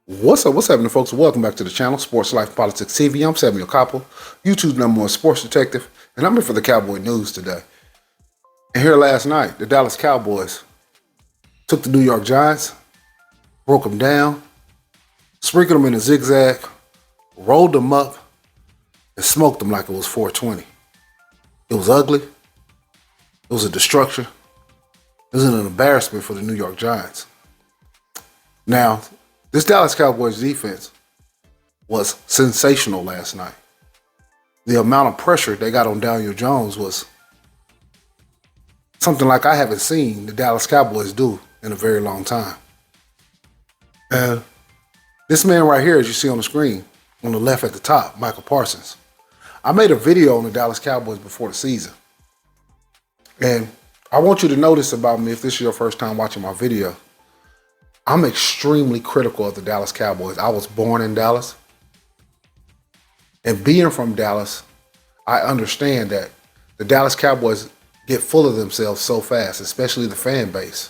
What's happening, folks? Welcome back to the channel, Sports Life Politics TV. I'm Samuel Koppel, YouTube's #1 sports detective, and I'm here for the Cowboy news today. And here last night, the Dallas Cowboys took the New York Giants, broke them down, sprinkled them in a zigzag, rolled them up, and smoked them like it was 420. It was ugly. It was a destruction. It was an embarrassment for the New York Giants. Now, this Dallas Cowboys defense was sensational last night. The amount of pressure they got on Daniel Jones was something like I haven't seen the Dallas Cowboys do in a very long time. And this man right here, as you see on the screen, on the left at the top, Michael Parsons. I made a video on the Dallas Cowboys before the season. And I want you to notice about me, if this is your first time watching my video, I'm extremely critical of the Dallas Cowboys. I was born in Dallas. And being from Dallas, I understand that the Dallas Cowboys get full of themselves so fast, especially the fan base,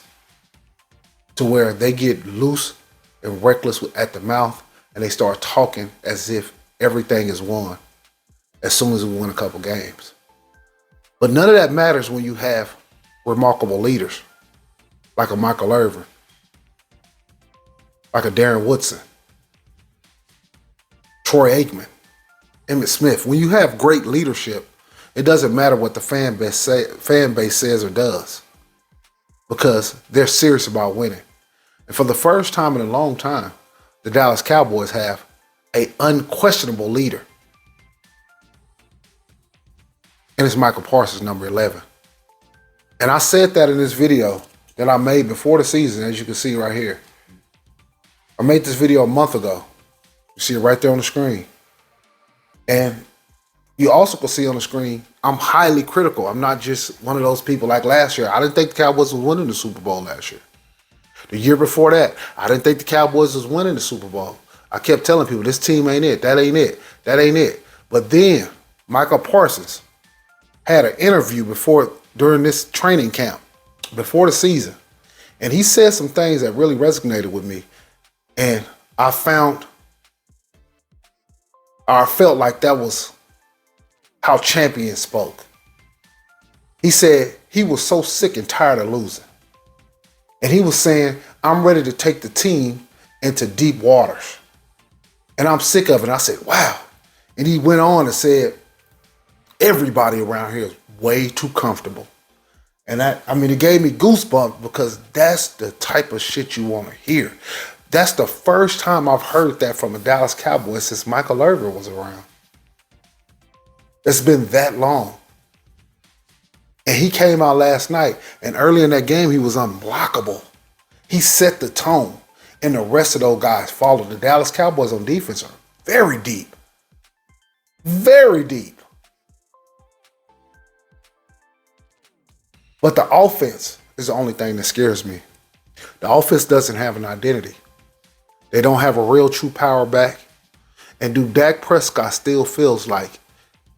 to where they get loose and reckless at the mouth and they start talking as if everything is won as soon as we win a couple games. But none of that matters when you have remarkable leaders like a Michael Irvin, like a Darren Woodson, Troy Aikman, Emmitt Smith. When you have great leadership, it doesn't matter what the fan base says or does, because they're serious about winning. And for the first time in a long time, the Dallas Cowboys have an unquestionable leader. And it's Michael Parsons, number 11. And I said that in this video that I made before the season, as you can see right here. I made this video a month ago. You see it right there on the screen. And you also can see on the screen, I'm highly critical. I'm not just one of those people like last year. I didn't think the Cowboys was winning the Super Bowl last year. The year before that, I didn't think the Cowboys was winning the Super Bowl. I kept telling people, this team ain't it. That ain't it. That ain't it. But then Michael Parsons had an interview during this training camp, before the season. And he said some things that really resonated with me. And I felt like that was how champions spoke. He said he was so sick and tired of losing. And he was saying, I'm ready to take the team into deep waters. And I'm sick of it. And I said, wow. And he went on and said, everybody around here is way too comfortable. And it gave me goosebumps, because that's the type of shit you want to hear. That's the first time I've heard that from a Dallas Cowboy since Michael Irvin was around. It's been that long. And he came out last night, and early in that game, he was unblockable. He set the tone, and the rest of those guys followed. The Dallas Cowboys on defense are very deep. Very deep. But the offense is the only thing that scares me. The offense doesn't have an identity. They don't have a real true power back. And Dak Prescott still feels like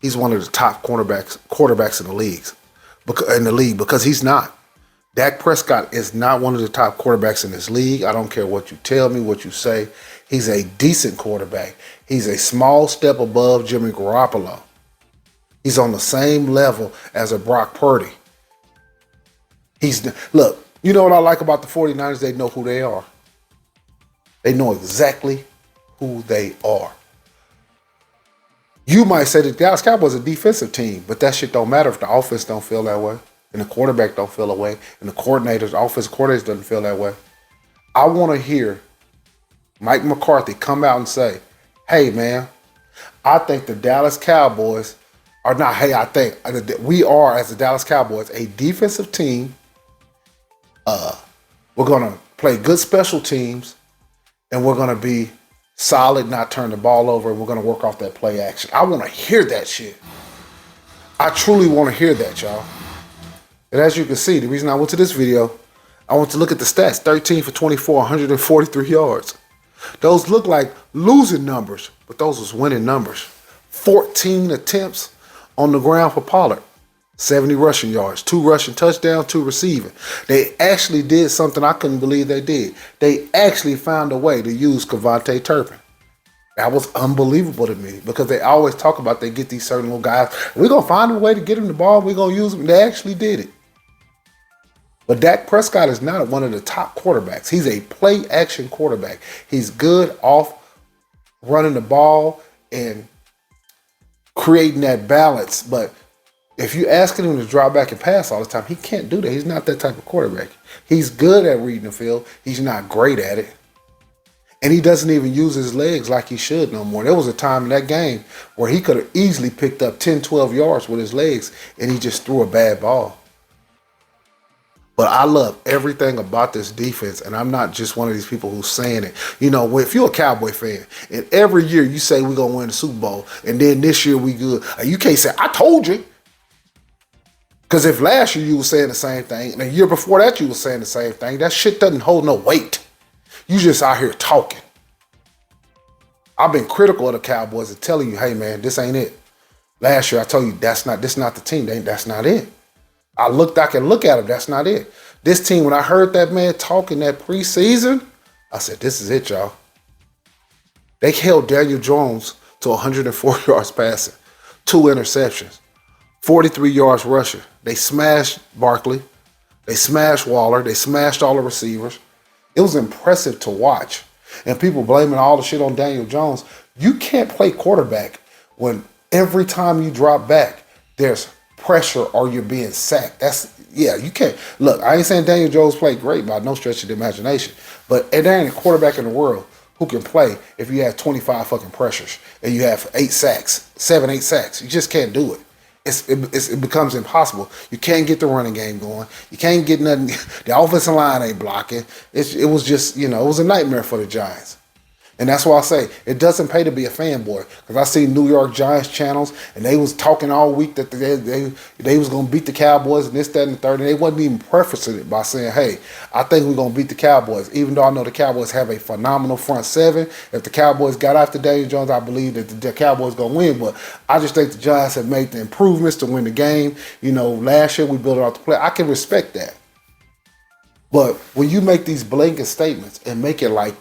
he's one of the top quarterbacks in the league, because he's not. Dak Prescott is not one of the top quarterbacks in this league. I don't care what you tell me, what you say. He's a decent quarterback. He's a small step above Jimmy Garoppolo. He's on the same level as a Brock Purdy. Look, you know what I like about the 49ers? They know who they are. They know exactly who they are. You might say the Dallas Cowboys are a defensive team, but that shit don't matter if the offense don't feel that way, and the quarterback don't feel that way, and the offensive coordinators doesn't feel that way. I want to hear Mike McCarthy come out and say, hey, man, I think the Dallas Cowboys are not, we are, as the Dallas Cowboys, a defensive team. We're going to play good special teams, and we're going to be solid, not turn the ball over, and we're going to work off that play action. I want to hear that shit. I truly want to hear that, y'all. And as you can see, the reason I went to this video, I want to look at the stats. 13 for 24, 143 yards. Those look like losing numbers, but those was winning numbers. 14 attempts on the ground for Pollard. 70 rushing yards, 2 rushing touchdowns, 2 receiving. They actually did something I couldn't believe they did. They actually found a way to use Kevontae Turpin. That was unbelievable to me because they always talk about they get these certain little guys. We're going to find a way to get him the ball. We're going to use him. They actually did it. But Dak Prescott is not one of the top quarterbacks. He's a play-action quarterback. He's good off running the ball and creating that balance. But if you're asking him to drop back and pass all the time, he can't do that. He's not that type of quarterback. He's good at reading the field. He's not great at it. And he doesn't even use his legs like he should no more. There was a time in that game where he could have easily picked up 10, 12 yards with his legs, and he just threw a bad ball. But I love everything about this defense, and I'm not just one of these people who's saying it. You know, if you're a Cowboy fan, and every year you say we're going to win the Super Bowl, and then this year we good, you can't say, I told you. Because if last year you were saying the same thing, and the year before that you were saying the same thing, that shit doesn't hold no weight. You just out here talking. I've been critical of the Cowboys and telling you, hey man, this ain't it. Last year I told you this not the team. That's not it. I can look at them, that's not it. This team, when I heard that man talking that preseason, I said, this is it, y'all. They held Daniel Jones to 104 yards passing, 2 interceptions, 43 yards rushing. They smashed Barkley. They smashed Waller. They smashed all the receivers. It was impressive to watch. And people blaming all the shit on Daniel Jones. You can't play quarterback when every time you drop back, there's pressure or you're being sacked. You can't. Look, I ain't saying Daniel Jones played great by no stretch of the imagination. But there ain't a quarterback in the world who can play if you have 25 fucking pressures and you have 8 sacks, 7, 8 sacks. You just can't do it. It becomes impossible. You can't get the running game going. You can't get nothing. The offensive line ain't blocking. It was just, it was a nightmare for the Giants. And that's why I say it doesn't pay to be a fanboy. Because I see New York Giants channels, and they was talking all week that they was going to beat the Cowboys and this, that, and the third. And they wasn't even prefacing it by saying, hey, I think we're going to beat the Cowboys. Even though I know the Cowboys have a phenomenal front seven. If the Cowboys got after Daniel Jones, I believe that the Cowboys going to win. But I just think the Giants have made the improvements to win the game. Last year we built it off the play. I can respect that. But when you make these blanket statements and make it like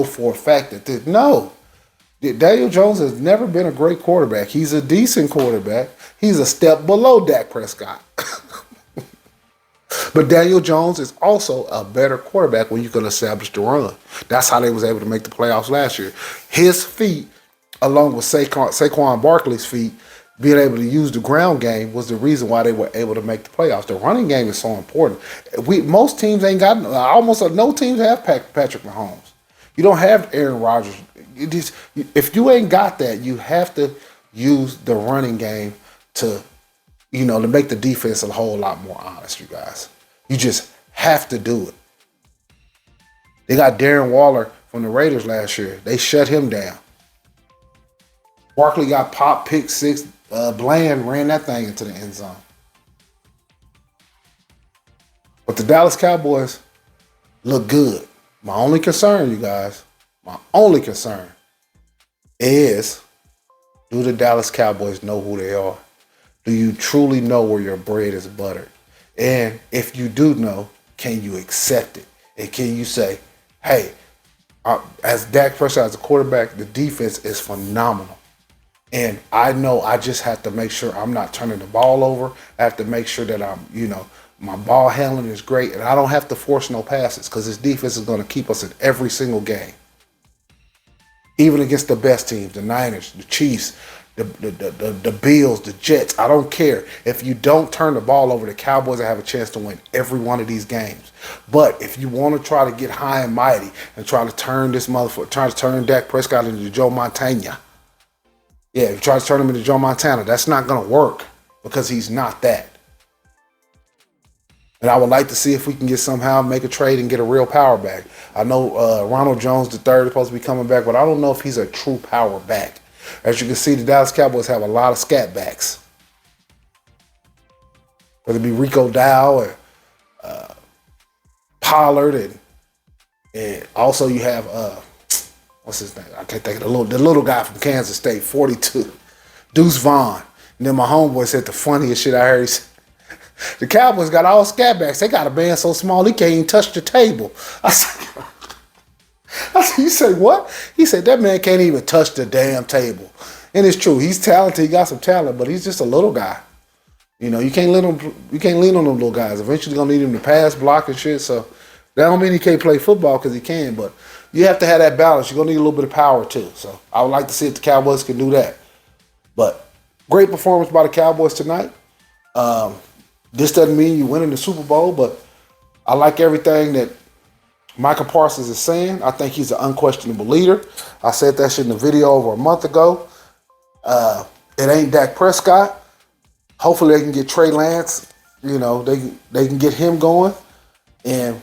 for a fact that no, Daniel Jones has never been a great quarterback. He's a decent quarterback. He's a step below Dak Prescott. But Daniel Jones is also a better quarterback when you can establish the run. That's how they was able to make the playoffs last year. His feet, along with Saquon Barkley's feet, being able to use the ground game was the reason why they were able to make the playoffs. The running game is so important. Most teams ain't got, almost no teams have Patrick Mahomes. You don't have Aaron Rodgers. If you ain't got that, you have to use the running game to make the defense a whole lot more honest, you guys. You just have to do it. They got Darren Waller from the Raiders last year. They shut him down. Barkley got popped, pick 6. Bland ran that thing into the end zone. But the Dallas Cowboys look good. My only concern, you guys, is, do the Dallas Cowboys know who they are? Do you truly know where your bread is buttered? And if you do know, can you accept it? And can you say, hey, as Dak Prescott as a quarterback, the defense is phenomenal. And I know I just have to make sure I'm not turning the ball over. I have to make sure that my ball handling is great, and I don't have to force no passes because this defense is going to keep us in every single game. Even against the best teams, the Niners, the Chiefs, the Bills, the Jets. I don't care. If you don't turn the ball over, the Cowboys will have a chance to win every one of these games. But if you want to try to get high and mighty and try to turn Dak Prescott into Joe Montana, if you try to turn him into Joe Montana, that's not going to work because he's not that. And I would like to see if we can make a trade and get a real power back. I know Ronald Jones III is supposed to be coming back, but I don't know if he's a true power back. As you can see, the Dallas Cowboys have a lot of scat backs. Whether it be Rico Dow or Pollard, and also you have what's his name? I can't think of the little guy from Kansas State, 42, Deuce Vaughn. And then my homeboy said the funniest shit I heard. The Cowboys got all scatbacks. They got a man so small he can't even touch the table. I said, you say what? He said that man can't even touch the damn table. And it's true. He's talented. He got some talent, but he's just a little guy. You know, you can't lean on them little guys. Eventually, you're gonna need him to pass, block, and shit. So that don't mean he can't play football because he can, but you have to have that balance. You're gonna need a little bit of power too. So I would like to see if the Cowboys can do that. But great performance by the Cowboys tonight. This doesn't mean you winning the Super Bowl, but I like everything that Michael Parsons is saying. I think he's an unquestionable leader. I said that shit in the video over a month ago. It ain't Dak Prescott. Hopefully they can get Trey Lance. You know, they can get him going. And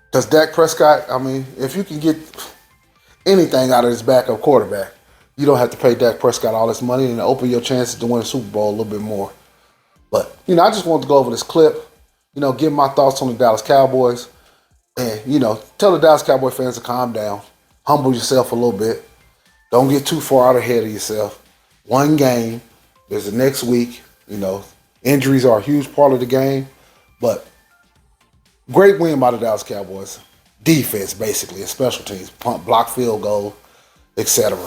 because Dak Prescott, I mean, if you can get anything out of this backup quarterback, you don't have to pay Dak Prescott all this money and open your chances to win a Super Bowl a little bit more. But, you know, I just wanted to go over this clip, you know, give my thoughts on the Dallas Cowboys. And, you know, tell the Dallas Cowboy fans to calm down. Humble yourself a little bit. Don't get too far out ahead of yourself. One game. There's the next week. You know, injuries are a huge part of the game. But great win by the Dallas Cowboys. Defense, basically, and special teams. Punt, block, field goal, etc.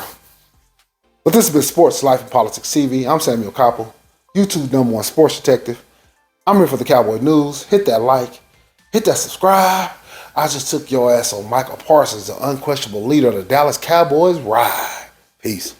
But this has been Sports, Life, and Politics TV. I'm Samuel Koppel, YouTube #1 sports detective. I'm here for the Cowboy News. Hit that like. Hit that subscribe. I just took your ass on Michael Parsons, the unquestionable leader of the Dallas Cowboys ride. Peace.